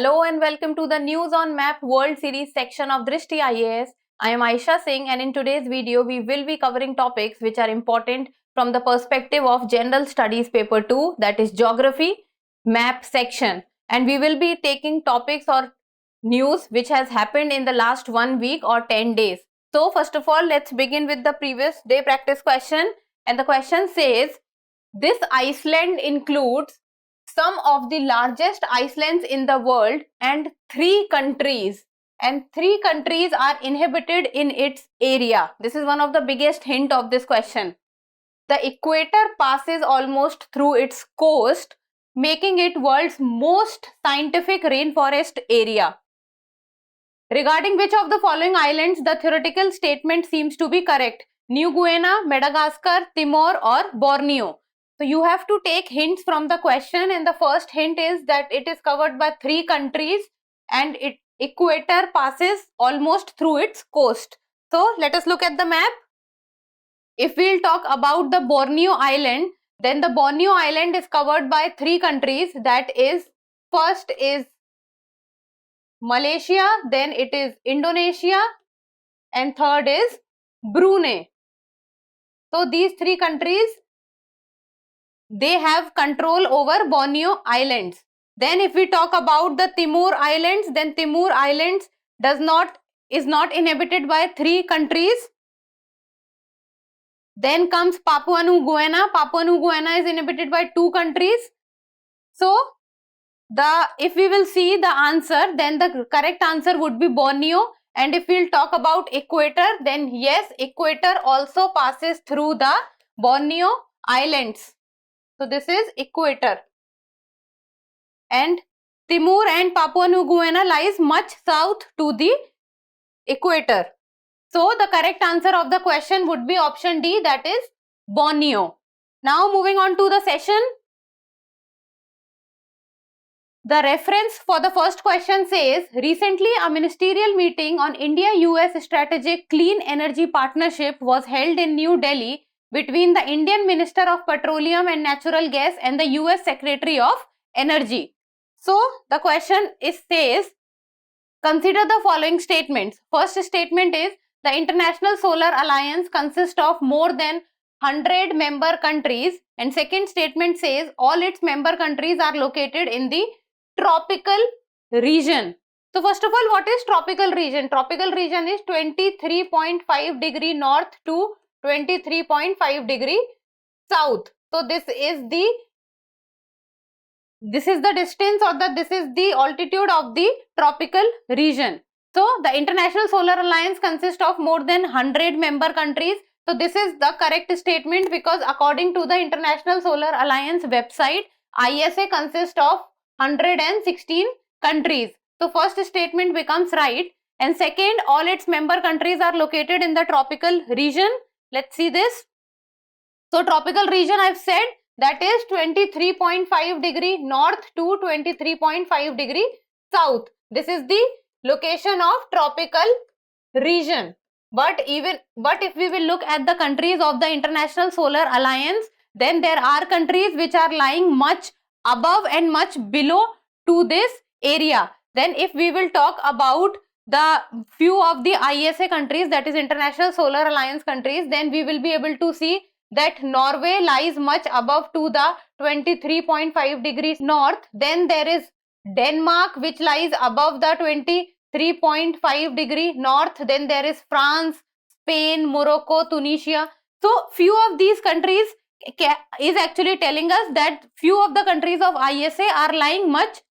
Hello and welcome to the News on Map World Series section of Drishti IAS. I am Aisha Singh, and in today's video we will be covering topics which are important from the perspective of General Studies Paper 2, that is Geography Map section, and we will be taking topics or news which has happened in the last 1 week or 10 days. So first of all, let's begin with the previous day practice question, and the question says, this Iceland includes some of the largest islands in the world and three countries are inhabited in its area. This is one of the biggest hint of this question. The equator passes almost through its coast, making it world's most scientific rainforest area. Regarding which of the following islands the theoretical statement seems to be correct? New Guinea, Madagascar, Timor or Borneo? So you have to take hints from the question, and the first hint is that it is covered by three countries and its equator passes almost through its coast. So let us look at the map. If we'll talk about the Borneo Island, then the Borneo Island is covered by three countries, that is, first is Malaysia, then it is Indonesia, and third is Brunei. So these three countries, they have control over Borneo Islands. Then if we talk about the Timor Islands, then Timor Islands is not inhabited by three countries. Then comes Papua New Guinea. Papua New Guinea is inhabited by two countries. So if we will see the answer, then the correct answer would be Borneo. And if we'll talk about equator, then yes, equator also passes through the Borneo Islands. So this is equator. And Timor and Papua New Guinea lies much south to the equator. So the correct answer of the question would be option D, that is Borneo. Now moving on to the session. The reference for the first question says, recently a ministerial meeting on India-US Strategic Clean Energy Partnership was held in New Delhi between the Indian Minister of Petroleum and Natural Gas and the US Secretary of Energy. So the question says, consider the following statements. First statement is, the International Solar Alliance consists of more than 100 member countries, and second statement says all its member countries are located in the tropical region. So first of all, what is tropical region? Tropical region is 23.5 degree north to 23.5 degree south. So this is the distance, or this is the altitude of the tropical region. So the International Solar Alliance consists of more than 100 member countries. So this is the correct statement, because according to the International Solar Alliance website, ISA consists of 116 countries. So first statement becomes right, and second, all its member countries are located in the tropical region. Let's see this. So tropical region, I've said, that is 23.5 degree north to 23.5 degree south. This is the location of tropical region. But if we will look at the countries of the International Solar Alliance, then there are countries which are lying much above and much below to this area. Then if we will talk about the few of the ISA countries, that is International Solar Alliance countries, then we will be able to see that Norway lies much above to the 23.5 degrees north. Then there is Denmark, which lies above the 23.5 degree north. Then there is France, Spain, Morocco, Tunisia. So few of these countries is actually telling us that few of the countries of ISA are lying much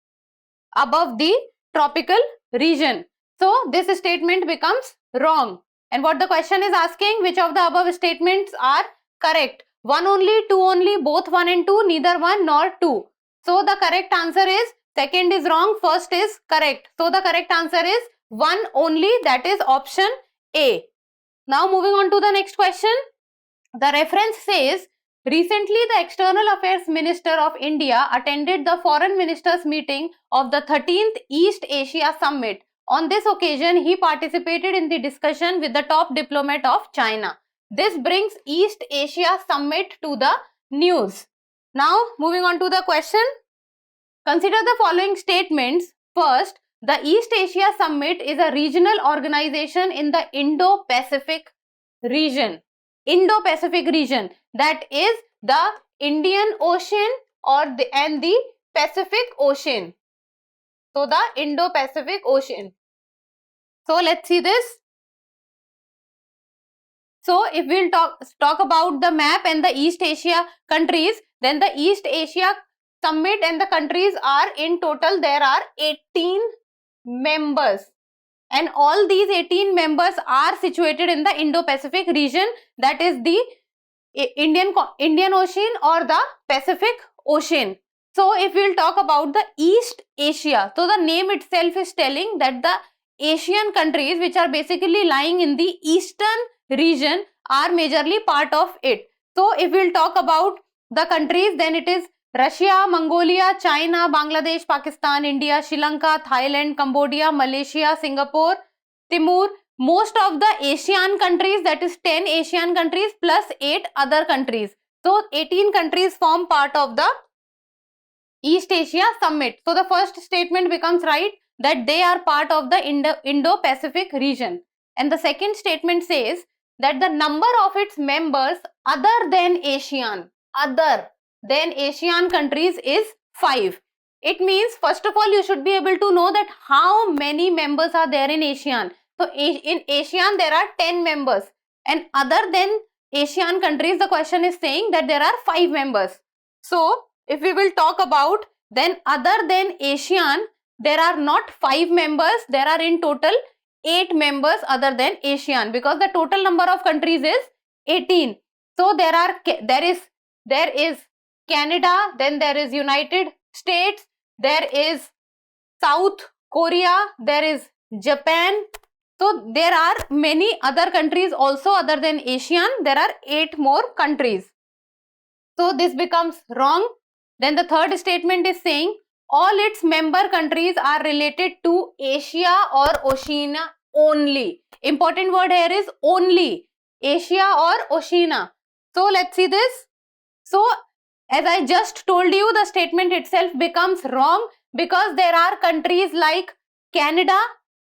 above the tropical region. So this statement becomes wrong. And what the question is asking, which of the above statements are correct? One only, two only, both one and two, neither one nor two. So the correct answer is, second is wrong, first is correct. So the correct answer is one only, that is option A. Now moving on to the next question. The reference says, recently the External Affairs Minister of India attended the Foreign Ministers meeting of the 13th East Asia Summit. On this occasion, he participated in the discussion with the top diplomat of China. This brings East Asia Summit to the news. Now moving on to the question. Consider the following statements First, the East Asia Summit is a regional organization in the Indo-Pacific region. Indo-Pacific region, that is the Indian Ocean and the Pacific Ocean. So the Indo-Pacific Ocean. So let's see this. So if we'll talk about the map and the East Asia countries, then the East Asia Summit and the countries are in total, there are 18 members, and all these 18 members are situated in the Indo-Pacific region, that is the Indian Ocean or the Pacific Ocean. So if we'll talk about the East Asia, so the name itself is telling that the Asian countries which are basically lying in the eastern region are majorly part of it. So if we'll talk about the countries, then it is Russia, Mongolia, China, Bangladesh, Pakistan, India, Sri Lanka, Thailand, Cambodia, Malaysia, Singapore, Timor. Most of the Asian countries, that is 10 Asian countries plus 8 other countries. So 18 countries form part of the East Asia Summit. So the first statement becomes right, that they are part of the Indo-Pacific region. And the second statement says that the number of its members other than Asian countries is 5. It means, first of all, you should be able to know that how many members are there in Asian. So in Asian there are 10 members, and other than Asian countries, the question is saying that there are 5 members. So if we will talk about, then other than Asian, there are not 5 members, there are in total 8 members other than Asian, because the total number of countries is 18. So there is Canada, then there is United States, there is South Korea, there is Japan. So there are many other countries also other than Asian. There are 8 more countries. So this becomes wrong. Then the third statement is saying all its member countries are related to Asia or Oceania only. Important word here is only. Asia or Oceania. So let's see this. So as I just told you, the statement itself becomes wrong, because there are countries like Canada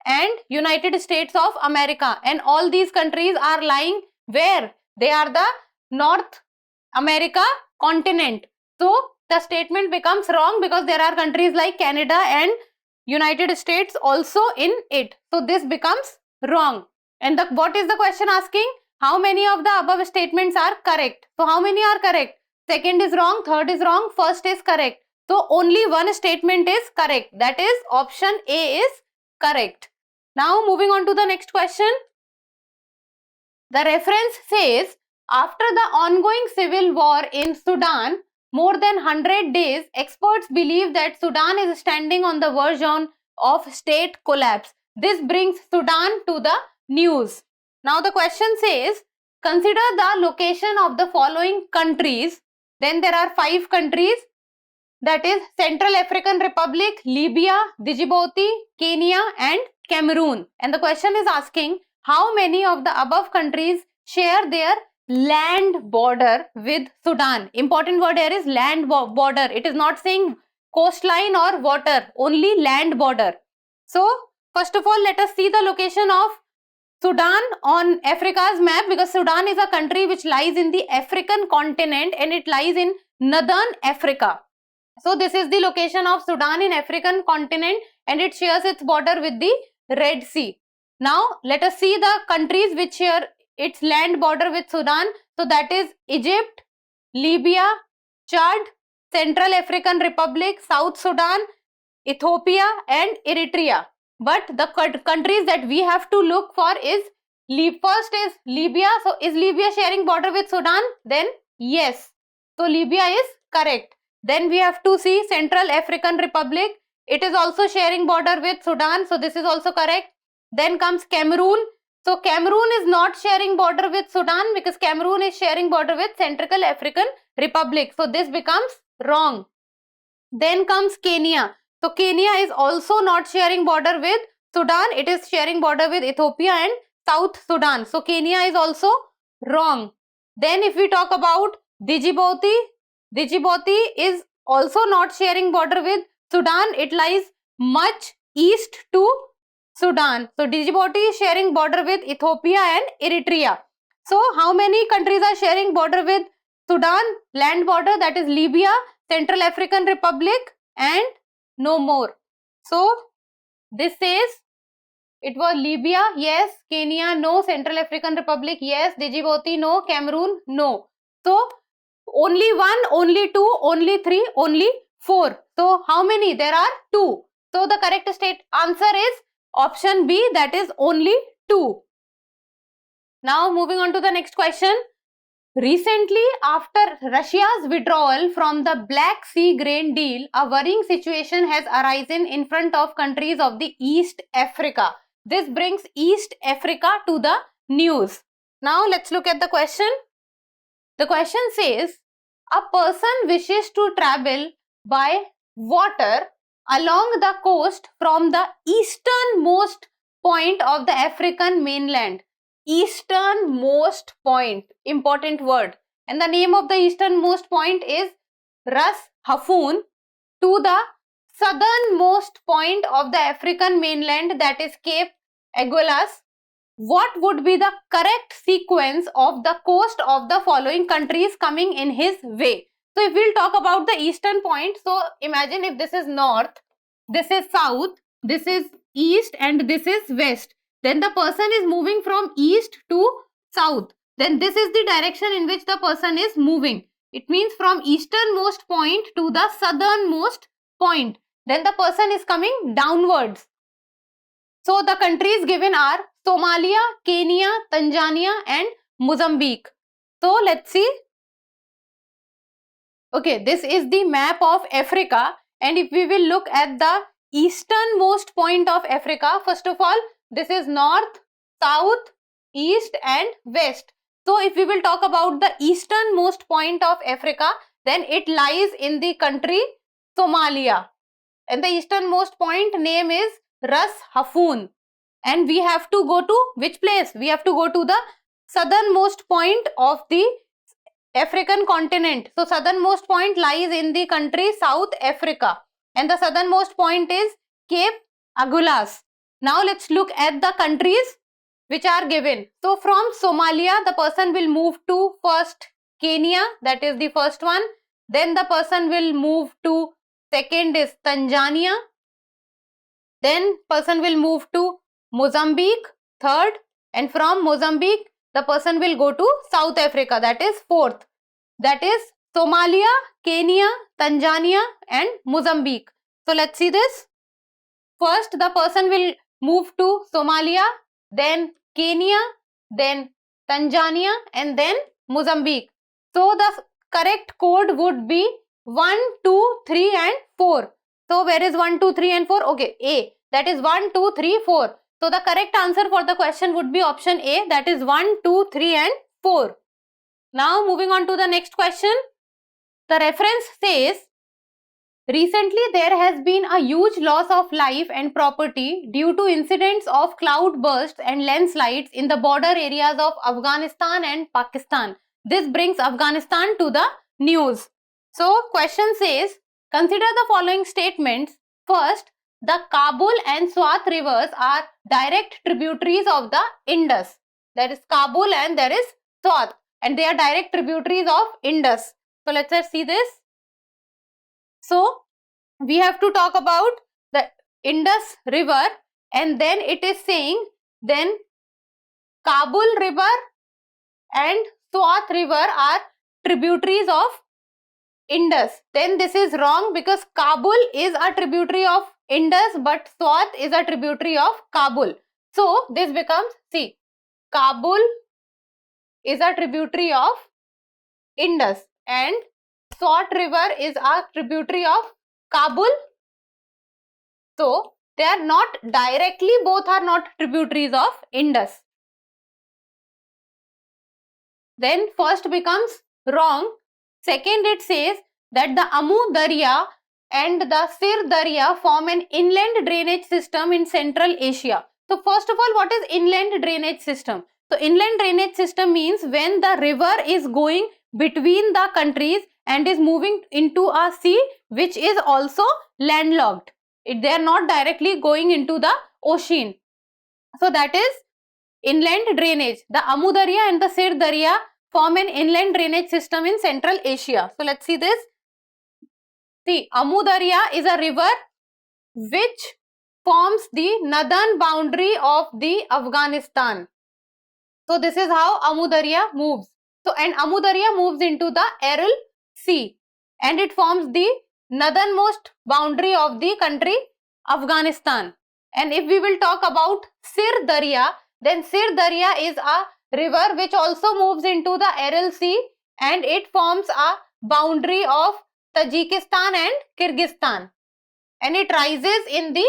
and United States of America, and all these countries are lying where? They are the North America continent. So the statement becomes wrong because there are countries like Canada and United States also in it. So this becomes wrong. And what is the question asking? How many of the above statements are correct? So how many are correct? Second is wrong, third is wrong, first is correct. So only one statement is correct, that is option A is correct. Now moving on to the next question. The reference says, after the ongoing civil war in Sudan, more than 100 days, experts believe that Sudan is standing on the verge of state collapse. This brings Sudan to the news. Now the question says, consider the location of the following countries. Then there are 5 countries, that is Central African Republic, Libya, Djibouti, Kenya and Cameroon. And the question is asking, how many of the above countries share their land border with Sudan? Important word here is land border. It is not saying coastline or water, only land border. So first of all, let us see the location of Sudan on Africa's map, because Sudan is a country which lies in the African continent and it lies in northern Africa. So this is the location of Sudan in African continent, and it shares its border with the Red Sea. Now let us see the countries which share its land border with Sudan. So that is Egypt, Libya, Chad, Central African Republic, South Sudan, Ethiopia and Eritrea. But the countries that we have to look for is, first is Libya. So is Libya sharing border with Sudan? Then yes. So Libya is correct. Then we have to see Central African Republic. It is also sharing border with Sudan. So this is also correct. Then comes Cameroon. So Cameroon is not sharing border with Sudan, because Cameroon is sharing border with Central African Republic. So this becomes wrong. Then comes Kenya. So Kenya is also not sharing border with Sudan. It is sharing border with Ethiopia and South Sudan. So Kenya is also wrong. Then if we talk about Djibouti, Djibouti is also not sharing border with Sudan. It lies much east to Sudan. So Djibouti is sharing border with Ethiopia and Eritrea. So how many countries are sharing border with Sudan? Land border, that is Libya, Central African Republic, and no more. So this says it was Libya, yes. Kenya, no. Central African Republic, yes. Djibouti, no. Cameroon, no. So only 1, only 2, only 3, only 4. So how many? There are 2. So the correct answer is option B, that is only 2. Now moving on to the next question. Recently, after Russia's withdrawal from the Black Sea grain deal, a worrying situation has arisen in front of countries of the East Africa. This brings East Africa to the news. Now let's look at the question. The question says, a person wishes to travel by water along the coast from the easternmost point of the African mainland. Easternmost point, important word. And the name of the easternmost point is Ras Hafun, to the southernmost point of the African mainland, that is Cape Agulhas. What would be the correct sequence of the coast of the following countries coming in his way? So if we'll talk about the eastern point, so imagine if this is north, this is south, this is east, and this is west. Then the person is moving from east to south. Then this is the direction in which the person is moving. It means from easternmost point to the southernmost point. Then the person is coming downwards. So the countries given are Somalia, Kenya, Tanzania, and Mozambique. So let's see. Okay, this is the map of Africa, and if we will look at the easternmost point of Africa, first of all, this is north, south, east, and west. So if we will talk about the easternmost point of Africa, then it lies in the country Somalia, and the easternmost point name is Ras Hafun. And we have to go to which place? We have to go to the southernmost point of the African continent. So southernmost point lies in the country South Africa, and the southernmost point is Cape Agulhas. Now let's look at the countries which are given. So from Somalia, the person will move to first Kenya, that is the first one. Then the person will move to second is Tanzania. Then person will move to Mozambique, third, and from Mozambique the person will go to South Africa, that is fourth. That is Somalia, Kenya, Tanzania, and Mozambique. So let's see this. First the person will move to Somalia, then Kenya, then Tanzania, and then Mozambique. So the correct code would be 1, 2, 3, and 4. So where is 1, 2, 3, and 4? Okay, A. That is 1, 2, 3, 4. So the correct answer for the question would be option A, that is 1, 2, 3, and 4. Now moving on to the next question. The reference says, recently there has been a huge loss of life and property due to incidents of cloud bursts and landslides in the border areas of Afghanistan and Pakistan. This brings Afghanistan to the news. So question says, consider the following statements. First, the Kabul and Swat rivers are direct tributaries of the Indus. There is Kabul and there is Swat, and they are direct tributaries of Indus. So let's see this. So we have to talk about the Indus river, and then it is saying then Kabul river and Swat river are tributaries of Indus. Then this is wrong because Kabul is a tributary of Indus but Swat is a tributary of Kabul. So this becomes C. Kabul is a tributary of Indus and Swat river is a tributary of Kabul. So they are not directly, both are not tributaries of Indus. Then first becomes wrong. Second, it says that the Amu Darya and the Sir Darya form an inland drainage system in Central Asia. So first of all, what is inland drainage system? So inland drainage system means when the river is going between the countries and is moving into a sea which is also landlocked. they are not directly going into the ocean. So that is inland drainage. The Amu Darya and the Sir Darya form an inland drainage system in Central Asia. So let's see this. See, Amu Darya is a river which forms the northern boundary of the Afghanistan. So this is how Amu Darya moves. So and Amu Darya moves into the Aral Sea and it forms the northernmost boundary of the country Afghanistan. And if we will talk about Sir Darya, then Sir Darya is a river which also moves into the Aral Sea and it forms a boundary of Tajikistan and Kyrgyzstan. And it rises in the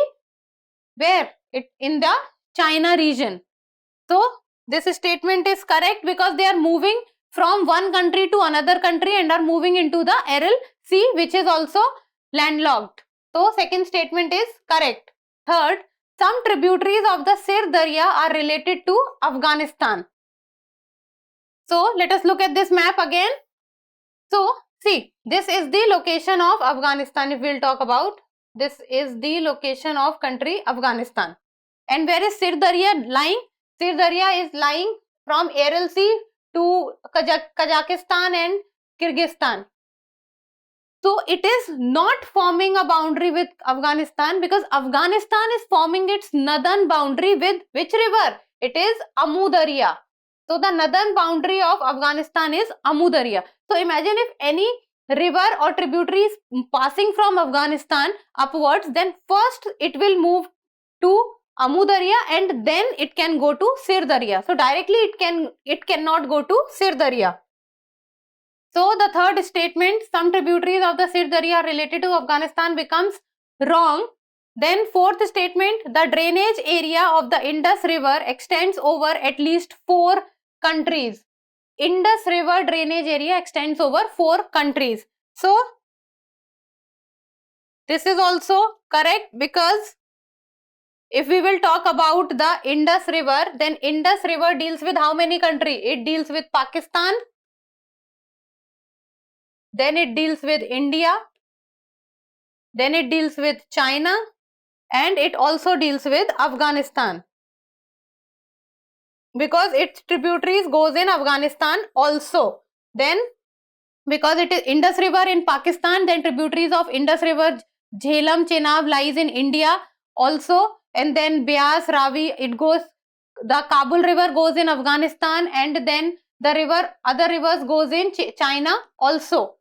where? In the China region. So this statement is correct because they are moving from one country to another country and are moving into the Aral Sea, which is also landlocked. So second statement is correct. Third, some tributaries of the Sir Darya are related to Afghanistan. So let us look at this map again. So see, this is the location of Afghanistan. If we will talk about, this is the location of country Afghanistan. And where is Sir Darya lying? Sir Darya is lying from Aral Sea to Kazakhstan and Kyrgyzstan. So it is not forming a boundary with Afghanistan because Afghanistan is forming its northern boundary with which river? It is Amu Darya. So the northern boundary of Afghanistan is Amu Darya. So imagine if any river or tributary is passing from Afghanistan upwards, then first it will move to Amu Darya and then it can go to Sir Darya. So directly it cannot go to Sir Darya. So the third statement, some tributaries of the Sir Darya are related to Afghanistan, becomes wrong. Then fourth statement, the drainage area of the Indus River extends over at least 4 countries. Indus River drainage area extends over 4 countries. So this is also correct because if we will talk about the Indus River, then Indus River deals with how many countries? It deals with Pakistan, then it deals with India, then it deals with China, and it also deals with Afghanistan. Because its tributaries goes in Afghanistan also. Then because it is Indus River in Pakistan, then tributaries of Indus River, Jhelum, Chenab lies in India also. And then Beas, Ravi, it goes, the Kabul River goes in Afghanistan, and then the river, other rivers goes in China also.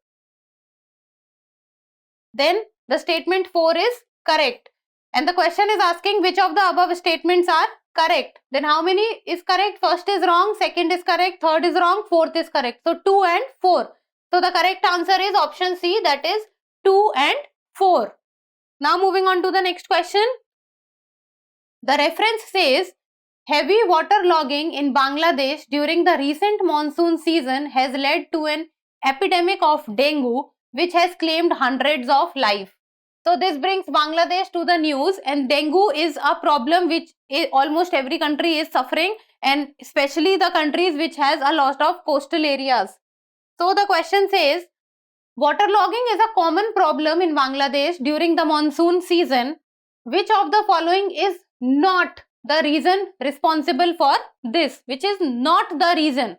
Then the statement 4 is correct. And the question is asking which of the above statements are correct. Then how many is correct? First is wrong, second is correct, third is wrong, fourth is correct. So 2 and 4. So the correct answer is option C, that is 2 and 4. Now moving on to the next question. The reference says heavy waterlogging in Bangladesh during the recent monsoon season has led to an epidemic of dengue which has claimed hundreds of lives. So this brings Bangladesh to the news, and dengue is a problem which almost every country is suffering, and especially the countries which has a lot of coastal areas. So the question says, waterlogging is a common problem in Bangladesh during the monsoon season. Which of the following is not the reason responsible for this? Which is not the reason?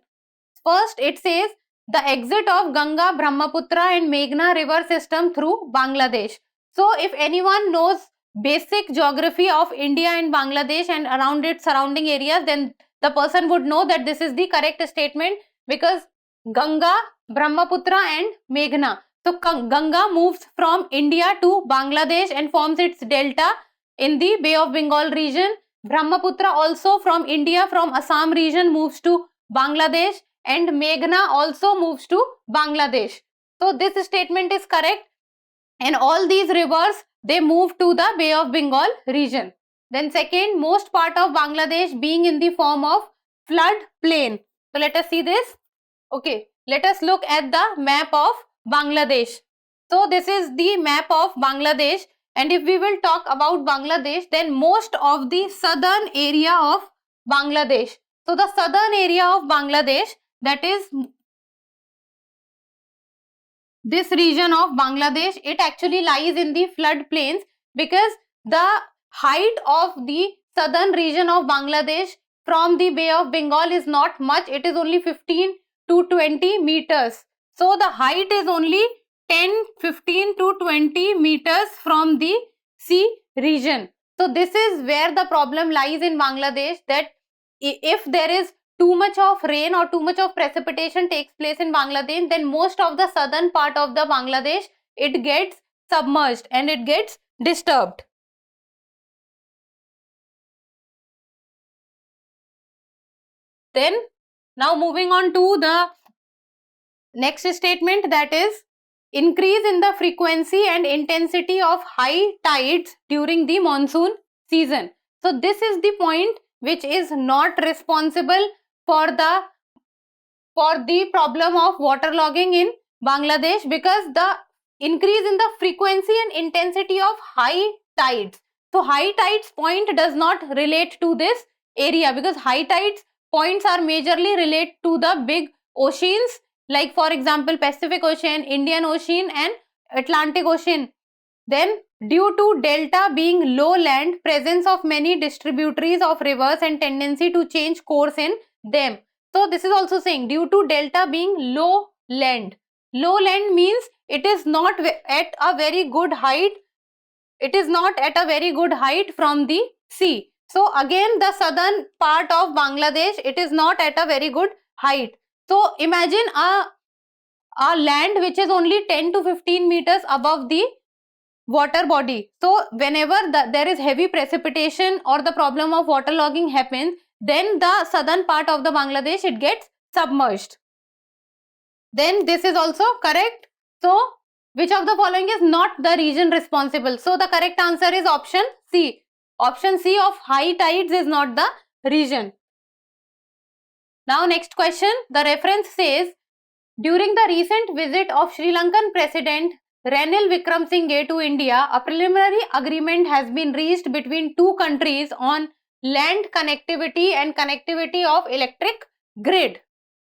First, it says the exit of Ganga, Brahmaputra and Meghna river system through Bangladesh. So if anyone knows basic geography of India and Bangladesh and around its surrounding areas, then the person would know that this is the correct statement, because Ganga, Brahmaputra and Meghna. So Ganga moves from India to Bangladesh and forms its delta in the Bay of Bengal region. Brahmaputra also from India, from Assam region, moves to Bangladesh, and Meghna also moves to Bangladesh. So this statement is correct, and all these rivers, they move to the Bay of Bengal region. Then second, most part of Bangladesh being in the form of flood plain. So let us see this. Okay, let us look at the map of Bangladesh. So this is the map of Bangladesh, and if we will talk about Bangladesh, then most of the southern area of Bangladesh. So the southern area of Bangladesh, that is this region of Bangladesh, it actually lies in the flood plains, because the height of the southern region of Bangladesh from the Bay of Bengal is not much. It is only 15 to 20 meters. So the height is only 10, 15 to 20 meters from the sea region. So this is where the problem lies in Bangladesh, that if there is too much of rain or too much of precipitation takes place in Bangladesh, then most of the southern part of the Bangladesh, it gets submerged and it gets disturbed. Then now moving on to the next statement, that is increase in the frequency and intensity of high tides during the monsoon season. So this is the point which is not responsible for the problem of waterlogging in Bangladesh, because the increase in the frequency and intensity of high tides. So high tides point does not relate to this area, because high tides points are majorly relate to the big oceans, like for example Pacific Ocean, Indian Ocean and Atlantic Ocean. Then due to delta being low land, presence of many distributaries of rivers and tendency to change course in them. So this is also saying due to delta being low land. Low land means it is not at a very good height. It is not at a very good height from the sea. So again the southern part of Bangladesh, it is not at a very good height. So imagine a land which is only 10 to 15 meters above the water body. So whenever there is heavy precipitation or the problem of waterlogging happens, then the southern part of the Bangladesh, it gets submerged. Then this is also correct. So which of the following is not the region responsible? So the correct answer is option C. Option C of high tides is not the region. Now next question, the reference says, during the recent visit of Sri Lankan President Ranil Wickremesinghe to India, a preliminary agreement has been reached between two countries on land connectivity and connectivity of electric grid.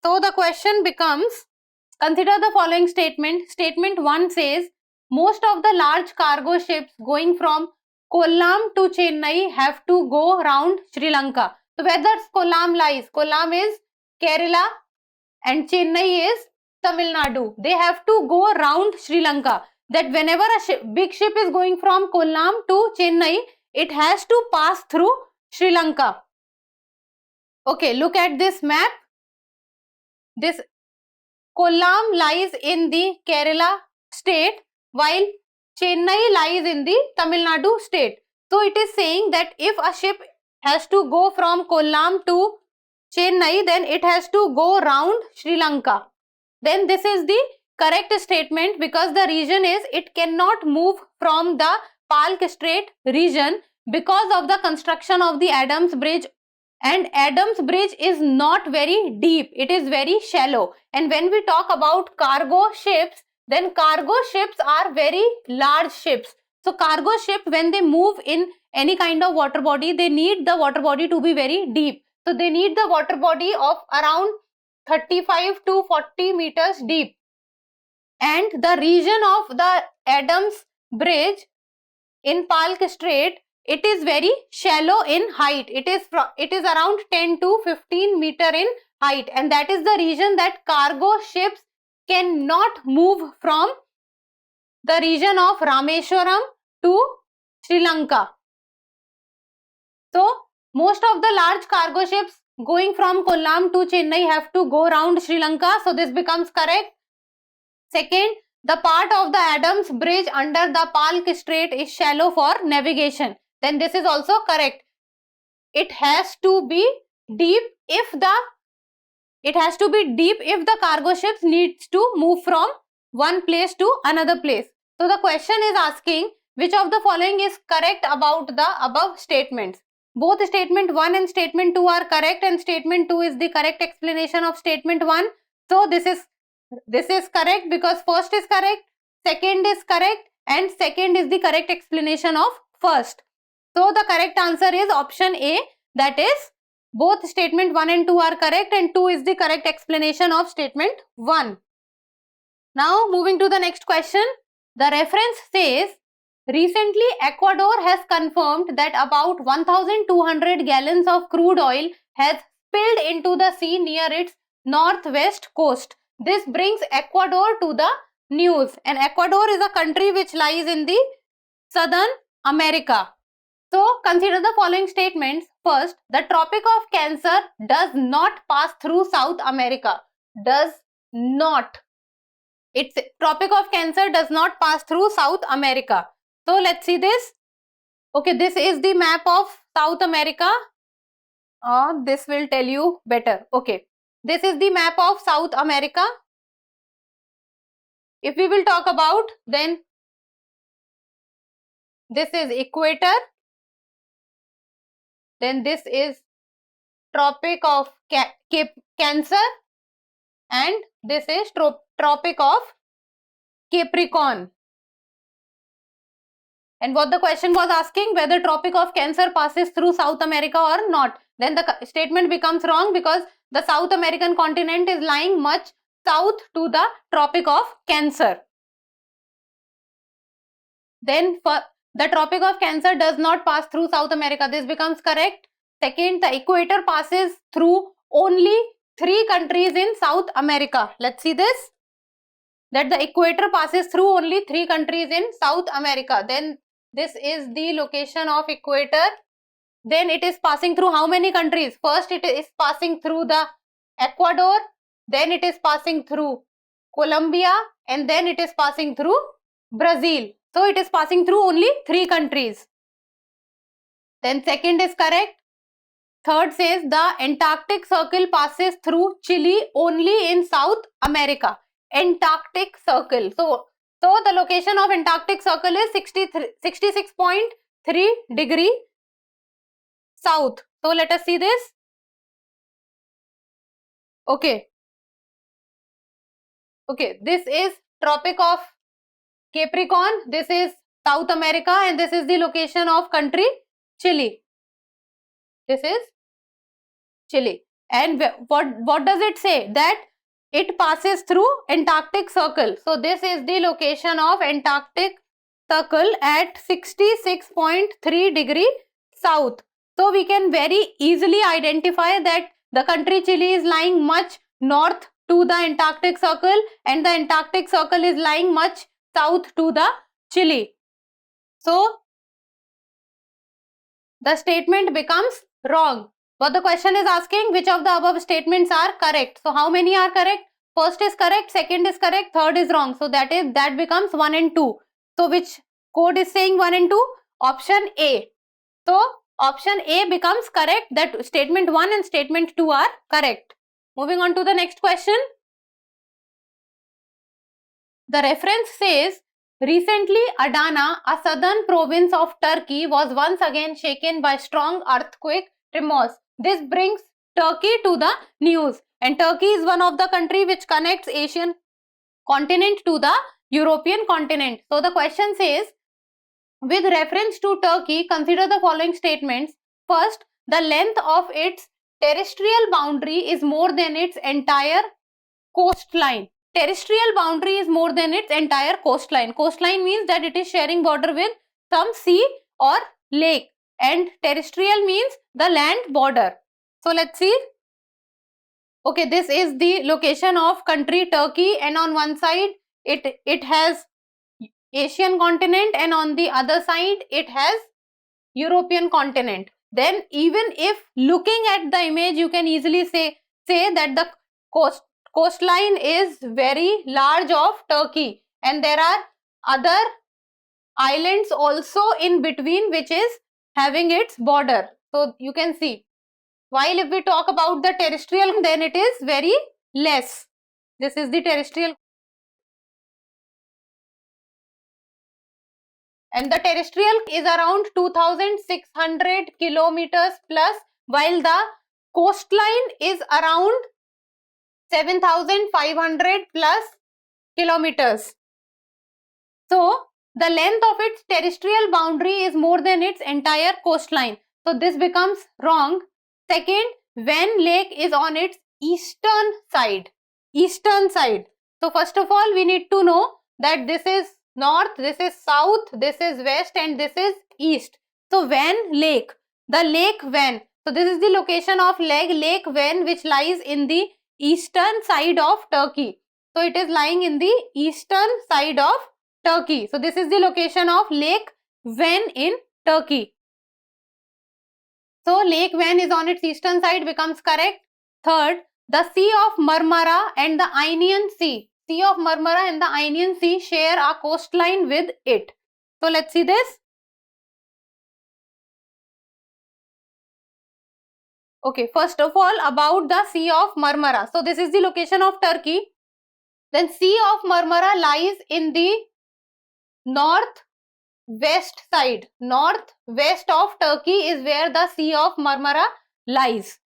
So the question becomes, consider the following statement. Statement 1 says, most of the large cargo ships going from Kollam to Chennai have to go round Sri Lanka. So where does Kollam lies? Kollam is Kerala and Chennai is Tamil Nadu. They have to go round Sri Lanka. That whenever a big ship is going from Kollam to Chennai, it has to pass through Sri Lanka. Okay, look at this map. This Kollam lies in the Kerala state, while Chennai lies in the Tamil Nadu state. So it is saying that if a ship has to go from Kollam to Chennai, then it has to go round Sri Lanka. Then this is the correct statement, because the region is, it cannot move from the Palk Strait region because of the construction of the Adams Bridge, and Adams Bridge is not very deep, it is very shallow. And when we talk about cargo ships, then cargo ships are very large ships. So cargo ship, when they move in any kind of water body, they need the water body to be very deep. So they need the water body of around 35 to 40 meters deep. And the region of the Adams Bridge in Palk Strait, it is very shallow in height. It is around 10 to 15 meter in height, and that is the region that cargo ships cannot move from the region of Rameswaram to Sri Lanka. So most of the large cargo ships going from Kollam to Chennai have to go round Sri Lanka. So this becomes correct. Second, the part of the Adams Bridge under the Palk Strait is shallow for navigation. Then this is also correct. It has to be deep if the cargo ships needs to move from one place to another place. So the question is asking, which of the following is correct about the above statements? Both statement 1 and statement 2 are correct, and statement 2 is the correct explanation of statement 1. So this is correct, because first is correct, second is correct, and second is the correct explanation of first. So the correct answer is option A, that is both statement 1 and 2 are correct, and 2 is the correct explanation of statement 1. Now moving to the next question. The reference says, Recently, Ecuador has confirmed that about 1,200 gallons of crude oil has spilled into the sea near its northwest coast. This brings Ecuador to the news, and Ecuador is a country which lies in the southern America. So consider the following statements. First, the Tropic of Cancer does not pass through South America. Does not. Its Tropic of Cancer does not pass through South America. So let's see this. Okay, this is the map of South America. This will tell you better. Okay, this is the map of South America. If we will talk about, then this is equator. Then this is Tropic of Cancer, and this is Tropic of Capricorn. And what the question was asking, whether Tropic of Cancer passes through South America or not. Then the statement becomes wrong, because the South American continent is lying much south to the Tropic of Cancer. Then the Tropic of Cancer does not pass through South America. This becomes correct. Second, the equator passes through only 3 countries in South America. Let's see this. That the equator passes through only 3 countries in South America. Then this is the location of equator. Then it is passing through how many countries? First, it is passing through the Ecuador. Then it is passing through Colombia. And then it is passing through Brazil. So it is passing through only 3 countries. Then second is correct. Third says the Antarctic Circle passes through Chile only in South America. Antarctic Circle. So the location of Antarctic Circle is 66.3 degree south. So let us see this. Okay. This is Tropic of Capricorn. This is South America, and this is the location of country Chile. This is Chile. And what does it say? That it passes through Antarctic Circle. So this is the location of Antarctic Circle at 66.3 degree south. So we can very easily identify that the country Chile is lying much north to the Antarctic Circle, and the Antarctic Circle is lying much south to the Chile. So the statement becomes wrong. But the question is asking which of the above statements are correct. So how many are correct? First is correct, second is correct, third is wrong. So that becomes 1 and 2. So which code is saying 1 and 2? Option A. So option A becomes correct, that statement 1 and statement 2 are correct. Moving on to the next question. The reference says, recently Adana, a southern province of Turkey, was once again shaken by strong earthquake tremors. This brings Turkey to the news, and Turkey is one of the country which connects Asian continent to the European continent. So the question says, with reference to Turkey, consider the following statements. First, the length of its terrestrial boundary is more than its entire coastline. Terrestrial boundary is more than its entire coastline. Coastline means that it is sharing border with some sea or lake, and terrestrial means the land border. So let's see. Okay, this is the location of country Turkey, and on one side it has Asian continent, and on the other side it has European continent. Then even if looking at the image, you can easily say that the coastline is very large of Turkey, and there are other islands also in between which is having its border. So you can see, while if we talk about the terrestrial, then it is very less. This is the terrestrial, and the terrestrial is around 2600 kilometers plus, while the coastline is around 7500 plus kilometers. So the length of its terrestrial boundary is more than its entire coastline. So this becomes wrong. Second, when lake is on its eastern side. So first of all, we need to know that this is north, this is south, this is west, and this is east. So Van Lake, the Lake Van. So this is the location of Lake Van, which lies in the eastern side of Turkey. So it is lying in the eastern side of Turkey. So this is the location of Lake Van in Turkey. So Lake Van is on its eastern side, becomes correct. Third, the Sea of Marmara and the Ionian Sea. Sea of Marmara and the Ionian Sea share a coastline with it. So let's see this. Okay, first of all, about the Sea of Marmara. So this is the location of Turkey. Then Sea of Marmara lies in the northwest side. Northwest of Turkey is where the Sea of Marmara lies.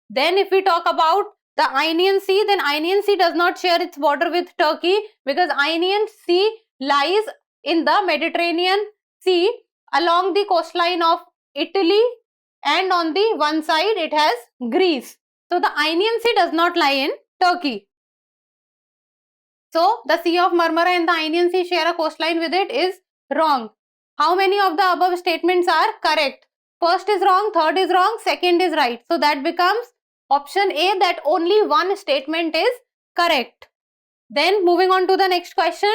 Then if we talk about the Ionian Sea, then Ionian Sea does not share its border with Turkey because Ionian Sea lies in the Mediterranean Sea along the coastline of Italy, and on the one side it has Greece. So the Ionian Sea does not lie in Turkey. So the Sea of Marmara and the Ionian Sea share a coastline with it is wrong. How many of the above statements are correct? First is wrong, third is wrong, second is right. So that becomes option A, that only one statement is correct. Then moving on to the next question.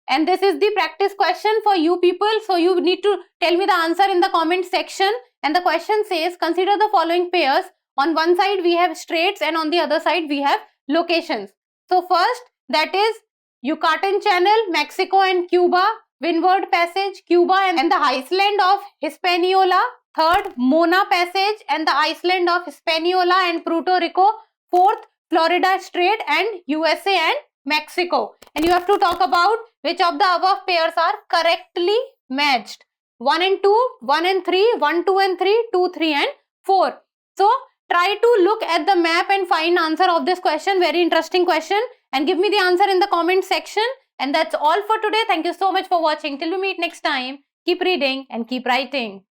And this is the practice question for you people. So you need to tell me the answer in the comment section. And the question says, consider the following pairs. On one side we have straits and on the other side we have locations. So first, that is Yucatan Channel, Mexico and Cuba. Windward Passage, Cuba and the Iceland of Hispaniola. Third, Mona Passage and the Iceland of Hispaniola and Puerto Rico. Fourth, Florida Strait and USA and Mexico. And you have to talk about which of the above pairs are correctly matched. 1 and 2, 1 and 3, 1, 2 and 3, 2, 3 and 4. So try to look at the map and find answer of this question. Very interesting question. And give me the answer in the comment section. And that's all for today. Thank you so much for watching. Till we meet next time, keep reading and keep writing.